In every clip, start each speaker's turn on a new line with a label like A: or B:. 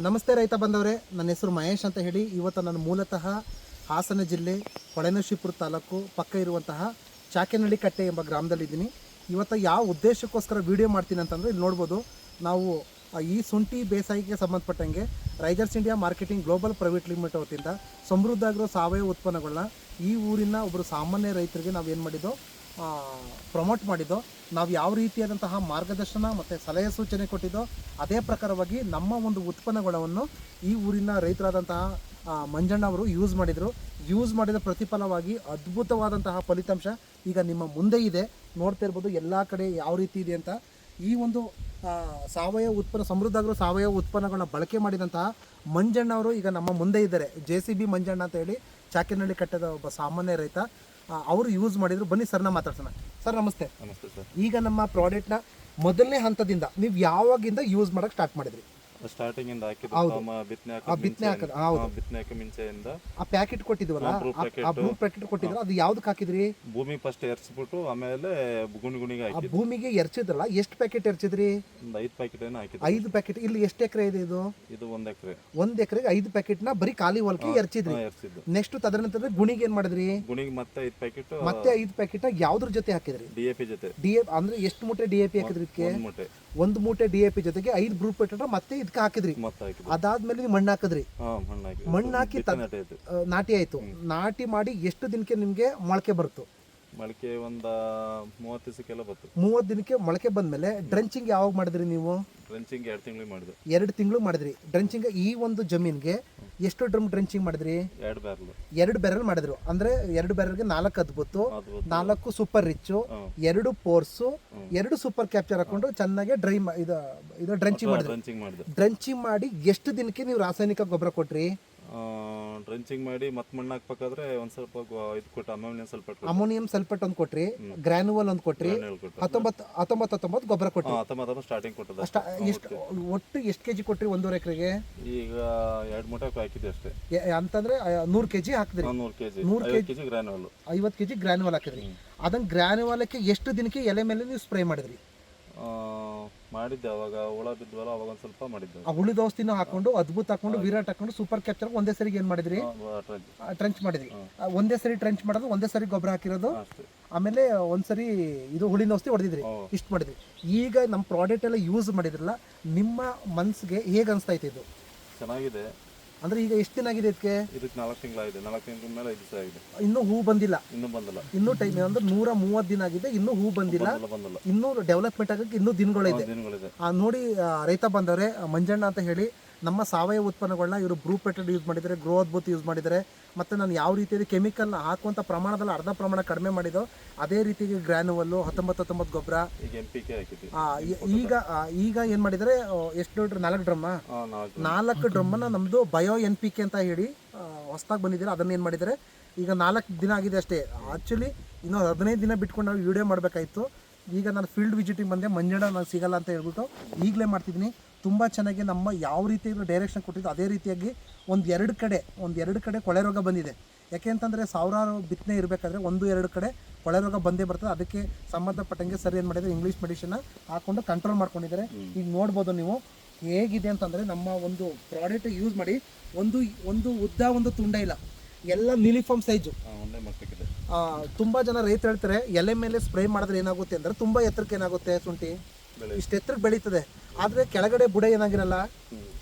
A: ನಮಸ್ತೆ ರೈತ ಬಂದವರೇ, ನನ್ನ ಹೆಸರು ಮಹೇಶ್ ಅಂತ ಹೇಳಿ. ಇವತ್ತು ನಾನು ಮೂಲತಃ ಹಾಸನ ಜಿಲ್ಲೆ ಹೊಳೆನರಸೀಪುರ ತಾಲೂಕು ಪಕ್ಕ ಇರುವಂತಹ ಚಾಕೆನಹಳ್ಳಿ ಕಟ್ಟೆ ಎಂಬ ಗ್ರಾಮದಲ್ಲಿದ್ದೀನಿ. ಇವತ್ತು ಯಾವ ಉದ್ದೇಶಕ್ಕೋಸ್ಕರ ವಿಡಿಯೋ ಮಾಡ್ತೀನಿ ಅಂತಂದರೆ, ಇಲ್ಲಿ ನೋಡ್ಬೋದು ನಾವು ಈ ಶುಂಠಿ ಬೇಸಾಯಕ್ಕೆ ಸಂಬಂಧಪಟ್ಟಂಗೆ risers India marketing global private limited ವತಿಯಿಂದ ಸಮೃದ್ಧ ಆಗಿರೋ ಸಾವಯವ ಉತ್ಪನ್ನಗಳನ್ನ ಈ ಊರಿನ ಒಬ್ಬರು ಸಾಮಾನ್ಯ ರೈತರಿಗೆ ನಾವು ಏನು ಮಾಡಿದ್ದೋ ಪ್ರಮೋಟ್ ಮಾಡಿದ್ದೋ. ನಾವು ಯಾವ ರೀತಿಯಾದಂತಹ ಮಾರ್ಗದರ್ಶನ ಮತ್ತು ಸಲಹೆ ಸೂಚನೆ ಕೊಟ್ಟಿದ್ದೋ ಅದೇ ಪ್ರಕಾರವಾಗಿ ನಮ್ಮ ಒಂದು ಉತ್ಪನ್ನಗಳನ್ನು ಈ ಊರಿನ ರೈತರಾದಂತಹ ಮಂಜಣ್ಣ ಅವರು ಯೂಸ್ ಮಾಡಿದ ಪ್ರತಿಫಲವಾಗಿ ಅದ್ಭುತವಾದಂತಹ ಫಲಿತಾಂಶ ಈಗ ನಿಮ್ಮ ಮುಂದೆ ಇದೆ. ನೋಡ್ತಾ ಇರ್ಬೋದು ಎಲ್ಲ ಕಡೆ ಯಾವ ರೀತಿ ಇದೆ ಅಂತ. ಈ ಒಂದು ಸಾವಯವ ಉತ್ಪನ್ನ ಸಮೃದ್ಧ ಆಗಿರೋ ಸಾವಯವ ಉತ್ಪನ್ನಗಳನ್ನ ಬಳಕೆ ಮಾಡಿದಂತಹ ಮಂಜಣ್ಣ ಅವರು ಈಗ ನಮ್ಮ ಮುಂದೆ ಇದ್ದಾರೆ. JCB ಮಂಜಣ್ಣ ಅಂತ ಹೇಳಿ ಚಾಕೆನಹಳ್ಳಿ ಕಟ್ಟೆದ ಒಬ್ಬ ಸಾಮಾನ್ಯ ರೈತ. ಅವರು ಯೂಸ್ ಮಾಡಿದ್ರು. ಬನ್ನಿ ಸರ್ನ ಮಾತಾಡ್ಸೋಣ. ಸರ್ ನಮಸ್ತೆ.
B: ನಮಸ್ತೆ ಸರ್.
A: ಈಗ ನಮ್ಮ ಪ್ರಾಡಕ್ಟ್ನ ಮೊದಲನೇ ಹಂತದಿಂದ ನೀವು ಯಾವಾಗಿಂದ ಯೂಸ್ ಮಾಡಕ್ಕೆ ಸ್ಟಾರ್ಟ್ ಮಾಡಿದ್ರಿ?
B: ಸ್ಟಾರ್ಟಿಂಗ್ ಇಂದ ಬಿತ್ತನೆ ಮುಂಚೆಯಿಂದ
A: ಆ ಪ್ಯಾಕೆಟ್ ಕೊಟ್ಟಿದ್ವಲ್ಲ, ಆ ಬ್ಲೂ ಪ್ಯಾಕೆಟ್ ಕೊಟ್ಟಿದ್ರು, ಅದು ಯಾವ್ದಕ್ಕೆ ಹಾಕಿದ್ರಿ?
B: ಭೂಮಿ ಫಸ್ಟ್ ಎರ್ಸ್ಬಿಟ್ಟು ಆಮೇಲೆ ಗುಣಿಗೆ ಹಾಕಿದ್ವಿ.
A: ಭೂಮಿಗೆ ಎರ್ಚಿದ್ರಲ್ಲ, ಎಷ್ಟು ಪ್ಯಾಕೆಟ್ ಎರ್ಚಿದ್ರಿ?
B: ಒಂದು 5 ಪ್ಯಾಕೆಟ್ ಏನೋ ಹಾಕಿದ್ವಿ.
A: 5 ಪ್ಯಾಕೆಟ್. ಇಲ್ಲಿ ಎಷ್ಟು ಎಕರೆ ಇದೆ ಇದು?
B: ಇದು 1 ಎಕರೆ.
A: 1 ಎಕರೆಗೆ 5 ಪ್ಯಾಕೆಟ್ ನ ಬರೀ ಖಾಲಿ ಹೊಲಕ್ಕೆ ಎರ್ಚಿದ್ರಿ. ನೆಕ್ಸ್ಟ್ ತದನಂತರ ಗುಣಿಗೆ ಏನ್ ಮಾಡಿದ್ರಿ?
B: ಗುಣಿಗೆ ಮತ್ತೆ 5 ಪ್ಯಾಕೆಟ್.
A: ಮತ್ತೆ 5 ಪ್ಯಾಕೆಟ್ ಯಾವ್ದ್ರ ಜೊತೆ ಹಾಕಿದ್ರಿ?
B: DAP ಜೊತೆ.
A: DAP ಅಂದ್ರೆ ಎಷ್ಟು ಮೂಟೆ DAP ಹಾಕಿದ್ರಿ ಇದಕ್ಕೆ? 1 ಮೂಟೆ DAP ಜೊತೆಗೆ 5 ಬ್ಲೂ ಪ್ಯಾಕೆಟ್ ಮತ್ತೆ ಇದಕ್ಕೆ ಹಾಕಿದ್ರಿ. ಅದಾದ್ಮೇಲೆ ನೀವು ಮಣ್ಣು ಹಾಕಿದ್ರಿ. ಮಣ್ಣು ಹಾಕಿ ನಾಟಿ ಆಯ್ತು. ನಾಟಿ ಮಾಡಿ ಎಷ್ಟು ದಿನಕ್ಕೆ ನಿಮ್ಗೆ ಮೊಳಕೆ ಬರುತ್ತು?
B: ಮೊಳಕೆ ಒಂದು 30 ದಿವಸಕ್ಕೆಲ್ಲ ಬಂತು.
A: 30 ದಿನಕ್ಕೆ ಮೊಳಕೆ ಬಂದ್ಮೇಲೆ ಡ್ರೆಂಚಿಂಗ್ ಯಾವಾಗ ಮಾಡಿದ್ರಿ ನೀವು?
B: ಡ್ರೆಂಚಿಂಗ್ 2 ತಿಂಗಳು ಮಾಡಿದ್ವಿ. 2
A: ತಿಂಗಳು ಮಾಡಿದ್ರಿ ಡ್ರೆಂಚಿಂಗ್. ಈ ಒಂದು ಜಮೀನ್ಗೆ ಎಷ್ಟು ಡ್ರಮ್ ಡ್ರೆಂಚಿಂಗ್ ಮಾಡಿದ್ರಿ?
B: 2 ಬ್ಯಾರಲ್.
A: 2 ಬ್ಯಾರಲ್ ಮಾಡಿದ್ರು. ಅಂದ್ರೆ 2 ಬ್ಯಾರಲ್ಗೆ 4 ಅದ್ಭುತ, 4 ಸೂಪರ್ ರಿಚ್, 2 ಪೋರ್ಸ್, 2 ಸೂಪರ್ ಕ್ಯಾಪ್ಚರ್ ಹಾಕೊಂಡು ಚೆನ್ನಾಗಿ ಇದು ಡ್ರೆಂಚಿಂಗ್ ಮಾಡಿದ್ರಿ. ಡ್ರೆಂಚಿಂಗ್ ಮಾಡಿ ಎಷ್ಟು ದಿನಕ್ಕೆ ನೀವು ರಾಸಾಯನಿಕ ಗೊಬ್ಬರ ಕೊಟ್ರಿ?
B: ಡ್ರೆಂಚಿಂಗ್ ಮಾಡಿ ಮತ್ತೆ ಮಣ್ಣು ಹಾಕ್ಬೇಕಾದ್ರೆ ಒಂದ್ ಸ್ವಲ್ಪ ಇದು ಕೊಟ್ಟು
A: ಅಮೋನಿಯಂ ಸಲ್ಫೇಟ್ ಒಂದು ಕೊಟ್ರಿ, ಗ್ರಾನ್ಯುವಲ್ ಒಂದು ಕೊಟ್ರಿ, 19 ಗೊಬ್ಬರ ಕೊಟ್ರಿ.
B: ಸ್ಟಾರ್ಟಿಂಗ್ ಕೊಟ್ಟದ.
A: ಒಟ್ಟು ಎಷ್ಟು ಕೆಜಿ ಕೊಟ್ರಿ 1.5 ಎಕರೆಗೆ?
B: ಈಗ 2 ಮೂಟೆ ಹಾಕಿದ್ವಿ ಅಷ್ಟೇ.
A: ಅಂತಂದ್ರೆ 100 ಕೆಜಿ ಹಾಕಿದ್ರಿ.
B: 100 ಕೆಜಿ ಗ್ರಾನ್ಯುವಲ್,
A: 50 ಕೆಜಿ ಗ್ರಾನ್ಯುವಲ್ ಹಾಕಿದ್ರಿ. ಅದನ್ನ ಗ್ರಾನ್ಯುವಲ್ಕ್ಕೆ ಎಷ್ಟು ದಿನಕ್ಕೆ ಎಲೆ ಮೇಲೆ ನೀವು ಸ್ಪ್ರೇ ಮಾಡಿದ್ರಿ?
B: ಮಾಡಿದ್ದೆ ಅವಾಗ ಹುಳ ಬಿದ್ವಲ್ಲ, ಅವಾಗ ಒಂದ್ ಸ್ವಲ್ಪ ಮಾಡಿದ್ದೆ.
A: ಆ ಉಳಿದ ಔಷಧಿನ ಹಾಕೊಂಡು ಅದ್ಭುತ ಹಾಕೊಂಡು ವಿರಾಟ್ ಹಾಕೊಂಡು ಸೂಪರ್ ಕ್ಯಾಪ್ಚರ್ ಒಂದೇ ಸರಿಗೆ ಏನ್ ಮಾಡಿದ್ರಿ? ಟ್ರೆಂಚ್ ಮಾಡಿದ್ರಿ. ಒಂದೇ ಸರಿ ಟ್ರೆಂಚ್ ಮಾಡೋದು, ಒಂದೇ ಸರಿ ಗೊಬ್ಬರ ಹಾಕಿರೋದು, ಆಮೇಲೆ ಒಂದ್ಸರಿ ಇದು ಹುಳಿನ ಔಷಧಿ ಹೊಡೆದಿದ್ರಿ. ಇಷ್ಟು ಮಾಡಿದ್ರಿ. ಈಗ ನಮ್ಮ ಪ್ರಾಡಕ್ಟ್ ಎಲ್ಲ ಯೂಸ್ ಮಾಡಿದ್ರಲ್ಲ, ನಿಮ್ಮ ಮನ್ಸಿಗೆ ಹೇಗೆ ಅನಿಸ್ತಾ ಇದು?
B: ಚೆನ್ನಾಗಿದೆ.
A: ಅಂದ್ರೆ ಈಗ ಎಷ್ಟು ದಿನ ಆಗಿದೆ ಇದಕ್ಕೆ?
B: ಇದಕ್ಕೆ 4 ತಿಂಗಳಾಗಿದೆ. 4 ತಿಂಗಳ ಮೇಲೆ 5 ದಿವಸ ಆಗಿದೆ.
A: ಇನ್ನೂ ಹೂ ಬಂದಿಲ್ಲ.
B: ಇನ್ನೂ
A: ಟೈಮ್ ಅಂದ್ರೆ 130 ದಿನ ಆಗಿದೆ, ಇನ್ನೂ ಹೂ ಬಂದಿಲ್ಲ. ಇನ್ನೂ ಡೆವಲಪ್ಮೆಂಟ್ ಆಗಕ್ಕೆ ಇನ್ನೂ ದಿನಗಳಿದೆ. ನೋಡಿ ರೈತ ಬಂದವರೇ, ಮಂಜಣ್ಣ ಅಂತ ಹೇಳಿ ನಮ್ಮ ಸಾವಯವ ಉತ್ಪನ್ನಗಳನ್ನ ಇವರು ಬ್ರೂ ಪೆಟೆಡ್ ಯೂಸ್ ಮಾಡಿದ್ದಾರೆ, ಗ್ರೋ ಅದ್ಭುತ ಯೂಸ್ ಮಾಡಿದ್ದಾರೆ. ಮತ್ತು ನಾನು ಯಾವ ರೀತಿಯಲ್ಲಿ ಕೆಮಿಕಲ್ ಹಾಕುವಂಥ ಪ್ರಮಾಣದಲ್ಲಿ ಅರ್ಧ ಪ್ರಮಾಣ ಕಡಿಮೆ ಮಾಡಿದೋ ಅದೇ ರೀತಿಗೆ ಗ್ರ್ಯಾನುವಲ್ಲು 19 ಗೊಬ್ಬರ. ಈಗ ಏನು ಮಾಡಿದರೆ, ಎಷ್ಟು ನೋಡ್ರಿ, 4 ಡ್ರಮ್ಮ 4 ಡ್ರಮ್ಮನ್ನು ನಮ್ಮದು ಬಯೋ NPK ಅಂತ ಹೇಳಿ ಹೊಸದಾಗಿ ಬಂದಿದ್ದೀರಾ. ಅದನ್ನು ಏನು ಮಾಡಿದ್ದಾರೆ, ಈಗ 4 ದಿನ ಆಗಿದೆ ಅಷ್ಟೇ. ಆ್ಯಕ್ಚುಲಿ ಇನ್ನೂ 15 ದಿನ ಬಿಟ್ಕೊಂಡು ನಾವು ವಿಡಿಯೋ ಮಾಡಬೇಕಾಯಿತು. ಈಗ ನಾನು ಫೀಲ್ಡ್ ವಿಸಿಟಿಂಗ್ ಬಂದೆ, ಮಂಜಣ್ಣ ನಾನು ಸಿಗಲ್ಲ ಅಂತ ಹೇಳ್ಬಿಟ್ಟು ಈಗಲೇ ಮಾಡ್ತಿದ್ದೀನಿ. ತುಂಬ ಚೆನ್ನಾಗಿ ನಮ್ಮ ಯಾವ ರೀತಿ ಡೈರೆಕ್ಷನ್ ಕೊಟ್ಟಿದ್ದು ಅದೇ ರೀತಿಯಾಗಿ ಒಂದೆರಡು ಕಡೆ ಕೊಳೆ ರೋಗ ಬಂದಿದೆ. ಯಾಕೆ ಅಂತಂದರೆ ಸಾವಿರಾರು ಬಿತ್ತನೆ ಇರಬೇಕಾದ್ರೆ 1-2 ಕಡೆ ಕೊಳೆ ರೋಗ ಬಂದೇ ಬರ್ತದೆ. ಅದಕ್ಕೆ ಸಂಬಂಧಪಟ್ಟಂಗೆ ಸರ್ ಏನು ಮಾಡಿದರೆ, ಇಂಗ್ಲೀಷ್ ಮೆಡಿಸಿನ್ನ ಹಾಕ್ಕೊಂಡು ಕಂಟ್ರೋಲ್ ಮಾಡ್ಕೊಂಡಿದ್ದಾರೆ. ಈಗ ನೋಡ್ಬೋದು ನೀವು ಹೇಗಿದೆ ಅಂತಂದರೆ, ನಮ್ಮ ಒಂದು ಪ್ರಾಡಕ್ಟ್ ಯೂಸ್ ಮಾಡಿ ಒಂದು ಉದ್ದ ಒಂದು ತುಂಡ ಇಲ್ಲ, ಎಲ್ಲ ಯೂನಿಫಾರ್ಮ್ ಸೈಜು. ತುಂಬ ಜನ ರೈತರು ಹೇಳ್ತಾರೆ ಎಲೆ ಮೇಲೆ ಸ್ಪ್ರೇ ಮಾಡಿದ್ರೆ ಏನಾಗುತ್ತೆ ಅಂದರೆ, ತುಂಬ ಎತ್ತರಕ್ಕೆ ಏನಾಗುತ್ತೆ ಶುಂಠಿ, ಇಷ್ಟು ಎತ್ತರಕ್ಕೆ ಬೆಳೀತದೆ, ಆದರೆ ಕೆಳಗಡೆ ಬುಡ ಏನಾಗಿರಲ್ಲ,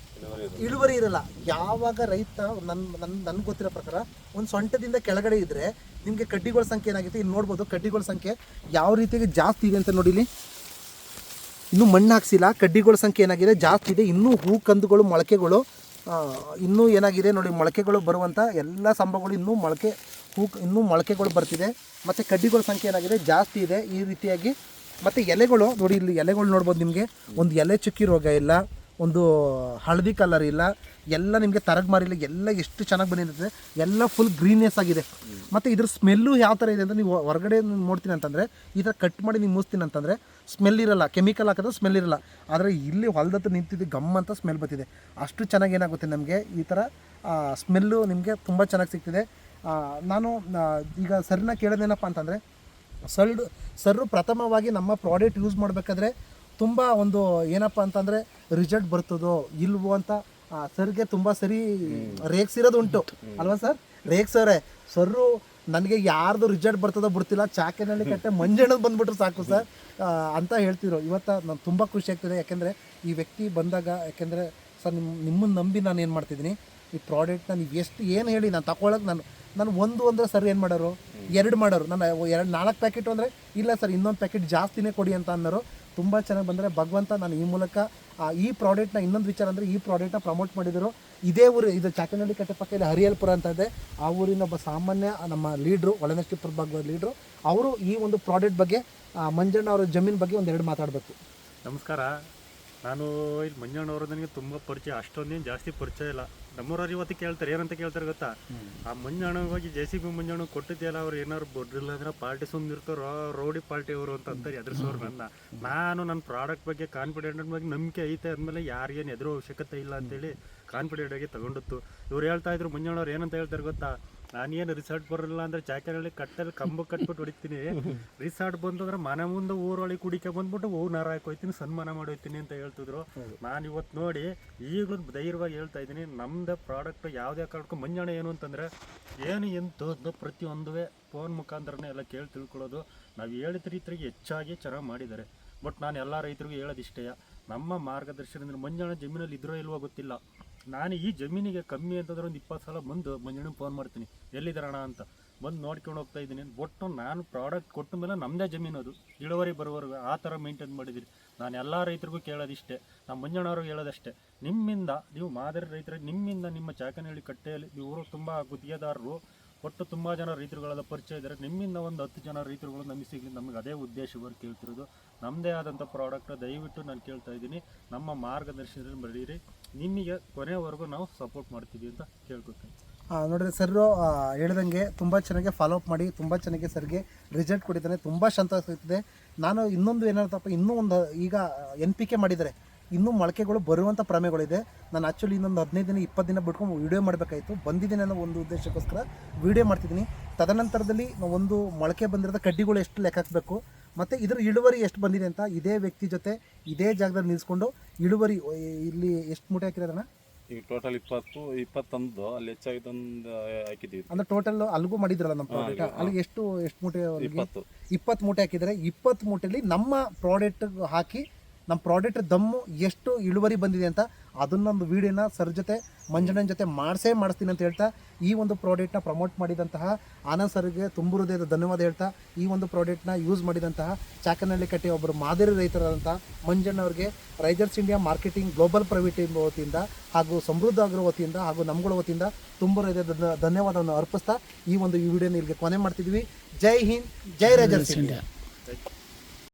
A: ಇಳುವರಿ ಇರಲ್ಲ. ಯಾವಾಗ ರೈತ ನನ್ಗೆ ಗೊತ್ತಿರೋ ಪ್ರಕಾರ ಒಂದು ಸೊಂಟದಿಂದ ಕೆಳಗಡೆ ಇದ್ದರೆ ನಿಮಗೆ ಕಡ್ಡಿಗಳ ಸಂಖ್ಯೆ ಏನಾಗುತ್ತೆ, ಇಲ್ಲಿ ನೋಡ್ಬೋದು ಕಡ್ಡಿಗಳ ಸಂಖ್ಯೆ ಯಾವ ರೀತಿಯಾಗಿ ಜಾಸ್ತಿ ಇದೆ ಅಂತ ನೋಡಿಲಿ. ಇನ್ನೂ ಮಣ್ಣು ಹಾಕ್ಸಿಲ್ಲ, ಕಡ್ಡಿಗಳ ಸಂಖ್ಯೆ ಏನಾಗಿದೆ ಜಾಸ್ತಿ ಇದೆ. ಇನ್ನೂ ಹೂ ಕಂದುಗಳು ಮೊಳಕೆಗಳು ಇನ್ನೂ ಏನಾಗಿದೆ ನೋಡಿ, ಮೊಳಕೆಗಳು ಬರುವಂಥ ಎಲ್ಲ ಸಂಭವಗಳು ಇನ್ನೂ ಮೊಳಕೆಗಳು ಬರ್ತಿದೆ. ಮತ್ತು ಕಡ್ಡಿಗಳ ಸಂಖ್ಯೆ ಏನಾಗಿದೆ ಜಾಸ್ತಿ ಇದೆ ಈ ರೀತಿಯಾಗಿ. ಮತ್ತು ಎಲೆಗಳು ನೋಡಿ, ಇಲ್ಲಿ ಎಲೆಗಳು ನೋಡ್ಬೋದು ನಿಮಗೆ, ಒಂದು ಎಲೆ ಚುಕ್ಕಿ ರೋಗ ಇಲ್ಲ, ಒಂದು ಹಳದಿ ಕಲರ್ ಇಲ್ಲ, ಎಲ್ಲ ನಿಮಗೆ ತರಗ್ ಮಾರಿಲ್ಲ, ಎಲ್ಲ ಎಷ್ಟು ಚೆನ್ನಾಗಿ ಬಂದಿರ್ತದೆ, ಎಲ್ಲ ಫುಲ್ ಗ್ರೀನೆಸ್ ಆಗಿದೆ. ಮತ್ತು ಇದ್ರ ಸ್ಮೆಲ್ಲು ಯಾವ ಥರ ಇದೆ ಅಂತ ನೀವು ಹೊರಗಡೆ ನೋಡ್ತೀನಿ ಅಂತಂದರೆ, ಈ ಥರ ಕಟ್ ಮಾಡಿ ನೀವು ಮೂಸ್ತೀನಿ ಅಂತಂದರೆ ಸ್ಮೆಲ್ ಇರಲ್ಲ, ಕೆಮಿಕಲ್ ಹಾಕಿದ್ರೆ ಸ್ಮೆಲ್ ಇರಲ್ಲ. ಆದರೆ ಇಲ್ಲಿ ಹೊಲದತ್ತು ನಿಂತಿದ್ದು ಗಮ್ ಅಂತ ಸ್ಮೆಲ್ ಬರ್ತಿದೆ. ಅಷ್ಟು ಚೆನ್ನಾಗಿ ಏನಾಗುತ್ತೆ ನಮಗೆ ಈ ಥರ ಸ್ಮೆಲ್ಲು ನಿಮಗೆ ತುಂಬ ಚೆನ್ನಾಗಿ ಸಿಗ್ತಿದೆ. ನಾನು ಈಗ ಸರ್ನ ಕೇಳೋದೇನಪ್ಪ ಅಂತಂದರೆ, ಸರ್ರು ಪ್ರಥಮವಾಗಿ ನಮ್ಮ ಪ್ರಾಡಕ್ಟ್ ಯೂಸ್ ಮಾಡಬೇಕಾದ್ರೆ ತುಂಬ ಒಂದು ಏನಪ್ಪ ಅಂತಂದರೆ ರಿಸಲ್ಟ್ ಬರ್ತದೋ ಇಲ್ವೋ ಅಂತ ಸರ್ಗೆ ತುಂಬ ಸರಿ ರೇಗ್ಸಿರೋದು ಉಂಟು ಅಲ್ವಾ ಸರ್? ರೇಗ್ಸವ್ರೆ ಸರ್ರು ನನಗೆ ಯಾರ್ದು ರಿಸಲ್ಟ್ ಬರ್ತದೋ ಬಿಡ್ತಿಲ್ಲ, ಚಾಕೆನಲ್ಲಿ ಕಟ್ಟೆ ಮಂಜಣ್ಣದು ಬಂದ್ಬಿಟ್ರು ಸಾಕು ಸರ್ ಅಂತ ಹೇಳ್ತಿದ್ರು. ಇವತ್ತು ನಾನು ತುಂಬ ಖುಷಿ ಆಗ್ತಿದೆ, ಯಾಕೆಂದರೆ ಈ ವ್ಯಕ್ತಿ ಬಂದಾಗ, ಯಾಕೆಂದರೆ ಸರ್ ನಿಮ್ಮನ್ನು ನಂಬಿ ನಾನು ಏನು ಮಾಡ್ತಿದ್ದೀನಿ, ಈ ಪ್ರಾಡಕ್ಟ್ನ ನೀವು ಎಷ್ಟು ಏನು ಹೇಳಿ ನಾನು ತಗೊಳಕ್ಕೆ ನಾನು ಒಂದು ಅಂದರೆ ಸರ್ ಏನು ಮಾಡೋರು, 2 ಮಾಡೋರು, ನಾನು 4 ಪ್ಯಾಕೆಟು ಅಂದರೆ ಇಲ್ಲ ಸರ್ ಇನ್ನೊಂದು ಪ್ಯಾಕೆಟ್ ಜಾಸ್ತಿನೇ ಕೊಡಿ ಅಂತ ಅನ್ನೋರು. ತುಂಬ ಚೆನ್ನಾಗಿ ಬಂದರೆ ಭಗವಂತ ನಾನು ಈ ಮೂಲಕ ಈ ಪ್ರಾಡಕ್ಟ್ನ ಇನ್ನೊಂದು ವಿಚಾರ ಅಂದರೆ ಈ ಪ್ರಾಡಕ್ಟ್ನ ಪ್ರಮೋಟ್ ಮಾಡಿದರು. ಇದೇ ಊರು, ಇದು ಚಾಕನಹಳ್ಳಿ ಕಟ್ಟೆ ಪಕ್ಕ ಇಲ್ಲಿ ಹರಿಯಲ್ಪುರ ಅಂತ ಇದೆ. ಆ ಊರಿನ ಒಬ್ಬ ಸಾಮಾನ್ಯ ನಮ್ಮ ಲೀಡ್ರು, ಒಳನಷ್ಟಿಪುರ ಭಾಗದ ಲೀಡ್ರು, ಅವರು ಈ ಒಂದು ಪ್ರಾಡಕ್ಟ್ ಬಗ್ಗೆ ಮಂಜಣ್ಣ ಅವರ ಜಮೀನು ಬಗ್ಗೆ 1-2 ಮಾತಾಡಬೇಕು.
C: ನಮಸ್ಕಾರ. ನಾನು ಇಲ್ಲಿ ಮಂಜಣ್ಣವರು ನನಗೆ ತುಂಬ ಪರಿಚಯ, ಅಷ್ಟೊಂದೇನು ಜಾಸ್ತಿ ಪರಿಚಯ ಇಲ್ಲ. ನಮ್ಮೂರವ್ರು ಇವತ್ತು ಕೇಳ್ತಾರೆ, ಏನಂತ ಕೇಳ್ತಾರೆ ಗೊತ್ತಾ, ಆ ಮಂಜಣ್ಣ ಹೋಗಿ JCB ಮಂಜಣ್ಣ ಕೊಟ್ಟಿದ್ದೆಲ್ಲ ಅವ್ರು ಏನಾದ್ರು ಬಡ್ರಿಲ್ಲ ಅಂದ್ರೆ ಪಾರ್ಟಿ ಸುಮ್ಮನಿರ್ತಾರೋ, ರೌಡಿ ಪಾರ್ಟಿ ಅವರು ಅಂತ ಅಂತಾರೆ ಎದುರಿಸೋರು ನನ್ನ ಪ್ರಾಡಕ್ಟ್ ಬಗ್ಗೆ ಕಾನ್ಫಿಡೆಂಟ್ ಬಗ್ಗೆ ನಂಬಿಕೆ ಐತೆ ಅಂದಮೇಲೆ ಯಾರಿಗೇನು ಎದುರು ಅವಶ್ಯಕತೆ ಇಲ್ಲ ಅಂತೇಳಿ ಕಾನ್ಫಿಡೆಂಟ್ ಆಗಿ ತಗೊಂಡಿತ್ತು. ಇವ್ರು ಹೇಳ್ತಾ ಇದ್ರು, ಮಂಜಣ್ಣವ್ರು ಏನಂತ ಹೇಳ್ತಾರೆ ಗೊತ್ತಾ, ನಾನೇನು ರಿಸಾರ್ಟ್ ಬರಲಿಲ್ಲ ಅಂದರೆ ಚಾಕನಹಳ್ಳಿ ಕಟ್ಟಲ್ಲಿ ಕಂಬ ಕಟ್ಬಿಟ್ಟು ಹೊಡಿತೀನಿ, ರಿಸಾರ್ಟ್ ಬಂತಂದ್ರೆ ಮನೆ ಮುಂದೆ ಊರೊಳಗೆ ಕುಡಿಕೆ ಬಂದ್ಬಿಟ್ಟು ನಾರ ಹಾಕೋಯ್ತೀನಿ, ಸನ್ಮಾನ ಮಾಡೋಯ್ತೀನಿ ಅಂತ ಹೇಳ್ತಿದ್ರು. ನಾನು ಇವತ್ತು ನೋಡಿ ಈಗಲೂ ಧೈರ್ಯವಾಗಿ ಹೇಳ್ತಾ ಇದ್ದೀನಿ, ನಮ್ಮದೇ ಪ್ರಾಡಕ್ಟ್ ಯಾವುದೇ ಕಾರಣಕ್ಕೂ ಮಂಜಣ್ಣ ಏನು ಅಂತಂದರೆ ಏನು ಎಂತ ಪ್ರತಿಯೊಂದುವೇ ಫೋನ್ ಮುಖಾಂತರನೇ ಎಲ್ಲ ಕೇಳಿ ತಿಳ್ಕೊಳ್ಳೋದು. ನಾವು ಹೇಳಿದ ರೀತಿಗೆ ಹೆಚ್ಚಾಗಿ ಚೆನ್ನಾಗಿ ಮಾಡಿದ್ದಾರೆ. ಬಟ್ ನಾನು ಎಲ್ಲ ರೈತರಿಗೂ ಹೇಳೋದಿಷ್ಟೇ, ನಮ್ಮ ಮಾರ್ಗದರ್ಶನದಿಂದ ಮಂಜಣ್ಣ ಜಮೀನಲ್ಲಿ ಇದ್ರೋ ಇಲ್ವೋ ಗೊತ್ತಿಲ್ಲ, ನಾನು ಈ ಜಮೀನಿಗೆ ಕಮ್ಮಿ ಅಂತಂದ್ರೆ ಒಂದು 20 ಸಲ ಬಂದು ಮಂಜಣ್ಣನ ಫೋನ್ ಮಾಡ್ತೀನಿ, ಎಲ್ಲಿದ್ದಾರಣ ಅಂತ ಬಂದು ನೋಡ್ಕೊಂಡು ಹೋಗ್ತಾ ಇದ್ದೀನಿ. ಒಟ್ಟು ನಾನು ಪ್ರಾಡಕ್ಟ್ ಕೊಟ್ಟ ಮೇಲೆ ನಮ್ಮದೇ ಜಮೀನು ಅದು ಇಳುವರಿ ಬರೋವರೆಗೂ ಆ ಥರ ಮೇಂಟೈನ್ ಮಾಡಿದ್ದೀನಿ. ನಾನು ಎಲ್ಲ ರೈತರಿಗೂ ಕೇಳೋದಿಷ್ಟೇ, ನಮ್ಮ ಮಂಜಣ್ಣವ್ರಿಗೆ ಹೇಳೋದಷ್ಟೇ, ನಿಮ್ಮಿಂದ ನೀವು ಮಾದರಿ ರೈತರಿಗೆ, ನಿಮ್ಮಿಂದ ನಿಮ್ಮ ಚಾಕನಹಳ್ಳಿ ಕಟ್ಟೆಯಲ್ಲಿ ಇವರು ತುಂಬ ಗುತ್ತಿಗೆದಾರರು, ಒಟ್ಟು ತುಂಬ ಜನ ರೈತರುಗಳೆಲ್ಲ ಪರಿಚಯ ಇದ್ದಾರೆ, ನಿಮ್ಮಿಂದ ಒಂದು 10 ಜನ ರೈತರುಗಳು ನಮಗೆ ಸಿಗಲಿ, ನಮಗೆ ಅದೇ ಉದ್ದೇಶವಾಗಿ ಕೇಳ್ತಿರೋದು. ನಮ್ಮದೇ ಆದಂಥ ಪ್ರಾಡಕ್ಟ್ ದಯವಿಟ್ಟು ನಾನು ಕೇಳ್ತಾ ಇದ್ದೀನಿ, ನಮ್ಮ ಮಾರ್ಗದರ್ಶನದಲ್ಲಿ ಬರೀರಿ, ನಿಮಗೆ ಕೊನೆವರೆಗೂ ನಾವು ಸಪೋರ್ಟ್ ಮಾಡ್ತೀವಿ ಅಂತ ಕೇಳ್ಕೊತೀನಿ.
A: ನೋಡಿರಿ ಸರ್ ಹೇಳ್ದಂಗೆ ತುಂಬ ಚೆನ್ನಾಗಿ ಫಾಲೋ ಅಪ್ ಮಾಡಿ, ತುಂಬ ಚೆನ್ನಾಗಿ ಸರ್ಗೆ ರಿಸಲ್ಟ್ ಕೊಟ್ಟಿದ್ದಾನೆ, ತುಂಬ ಸಂತೋಷ ಆಗ್ತಿದೆ. ನಾನು ಇನ್ನೊಂದು ಏನಾಯ್ತಪ್ಪ, ಇನ್ನೂ ಒಂದು ಈಗ NPK ಮಾಡಿದ್ದಾರೆ, ಇನ್ನೂ ಮೊಳಕೆಗಳು ಬರುವಂಥ ಪ್ರಮೇಯಗಳಿದೆ. ನಾನು ಆ್ಯಕ್ಚುಲಿ ಇನ್ನೊಂದು 15 ದಿನ 20 ದಿನ ಬಿಟ್ಕೊಂಡು ವೀಡಿಯೋ ಮಾಡಬೇಕಾಯಿತು, ಬಂದಿದ್ದೀನಿ ಅನ್ನೋ ಒಂದು ಉದ್ದೇಶಕ್ಕೋಸ್ಕರ ವೀಡಿಯೋ ಮಾಡ್ತಿದ್ದೀನಿ. ತದನಂತರದಲ್ಲಿ ಒಂದು ಮೊಳಕೆ ಬಂದಿರೋದ ಕಡ್ಡಿಗಳು ಎಷ್ಟು ಲೆಕ್ಕ ಹಾಕಬೇಕು ಮತ್ತು ಇದರ ಇಳುವರಿ ಎಷ್ಟು ಬಂದಿದೆ ಅಂತ ಇದೇ ವ್ಯಕ್ತಿ ಜೊತೆ ಇದೇ ಜಾಗದಲ್ಲಿ ನಿಲ್ಲಿಸ್ಕೊಂಡು ಇಳುವರಿ ಇಲ್ಲಿ ಎಷ್ಟು ಮೂಟೆ ಹಾಕಿರೋದನ್ನ
B: ಈಗ ಟೋಟಲ್ 20 ತಂದು ಅಲ್ಲಿ ಹೆಚ್ಚಾಗಿದ್ದೊಂದು ಹಾಕಿದ್ದೀವಿ.
A: ಅಂದ್ರೆ ಟೋಟಲ್ ಅಲ್ಲಿಗೂ ಮಾಡಿದ್ರಲ್ಲ ನಮ್ಮ ಪ್ರಾಡಕ್ಟ್, ಅಲ್ಲಿಗೆ ಎಷ್ಟು ಮೂಟೆ? 20 ಮೂಟೆ ಹಾಕಿದರೆ 20 ಮೂಟೆಯಲ್ಲಿ ನಮ್ಮ ಪ್ರಾಡಕ್ಟ್ ಹಾಕಿ ನಮ್ಮ ಪ್ರಾಡಕ್ಟ್ ದಮ್ಮು ಎಷ್ಟು ಇಳುವರಿ ಬಂದಿದೆ ಅಂತ ಅದನ್ನೊಂದು ವೀಡಿಯೋನ ಸರ್ ಜೊತೆ ಮಂಜಣ್ಣನ ಜೊತೆ ಮಾಡಿಸ್ತೀನಿ ಅಂತ ಹೇಳ್ತಾ ಈ ಒಂದು ಪ್ರಾಡಕ್ಟ್ನ ಪ್ರಮೋಟ್ ಮಾಡಿದಂತಹ ಆನಂದ್ ಸರ್ಗೆ ತುಂಬ ಹೃದಯದ ಧನ್ಯವಾದ ಹೇಳ್ತಾ, ಈ ಒಂದು ಪ್ರಾಡಕ್ಟ್ನ ಯೂಸ್ ಮಾಡಿದಂತಹ ಚಾಕನಹಳ್ಳಿ ಕಟ್ಟೆ ಒಬ್ಬರು ಮಾದರಿ ರೈತರಾದಂತಹ ಮಂಜಣ್ಣವ್ರಿಗೆ ರೈಜರ್ಸ್ ಇಂಡಿಯಾ ಮಾರ್ಕೆಟಿಂಗ್ ಗ್ಲೋಬಲ್ ಪ್ರೈವೇಟ್ ವತಿಯಿಂದ ಹಾಗೂ ಸಮೃದ್ಧ ಆಗ್ರೋ ವತಿಯಿಂದ ಹಾಗೂ ನಮ್ಗಳ ವತಿಯಿಂದ ತುಂಬ ಹೃದಯದ ಧನ್ಯವಾದವನ್ನು ಅರ್ಪಿಸ್ತಾ ಈ ಒಂದು ವಿಡಿಯೋನ ಇಲ್ಲಿಗೆ ಕೊನೆ ಮಾಡ್ತಿದ್ವಿ. ಜೈ ಹಿಂದ್, ಜೈ ರೈಜರ್ಸ್ ಇಂಡಿಯಾ.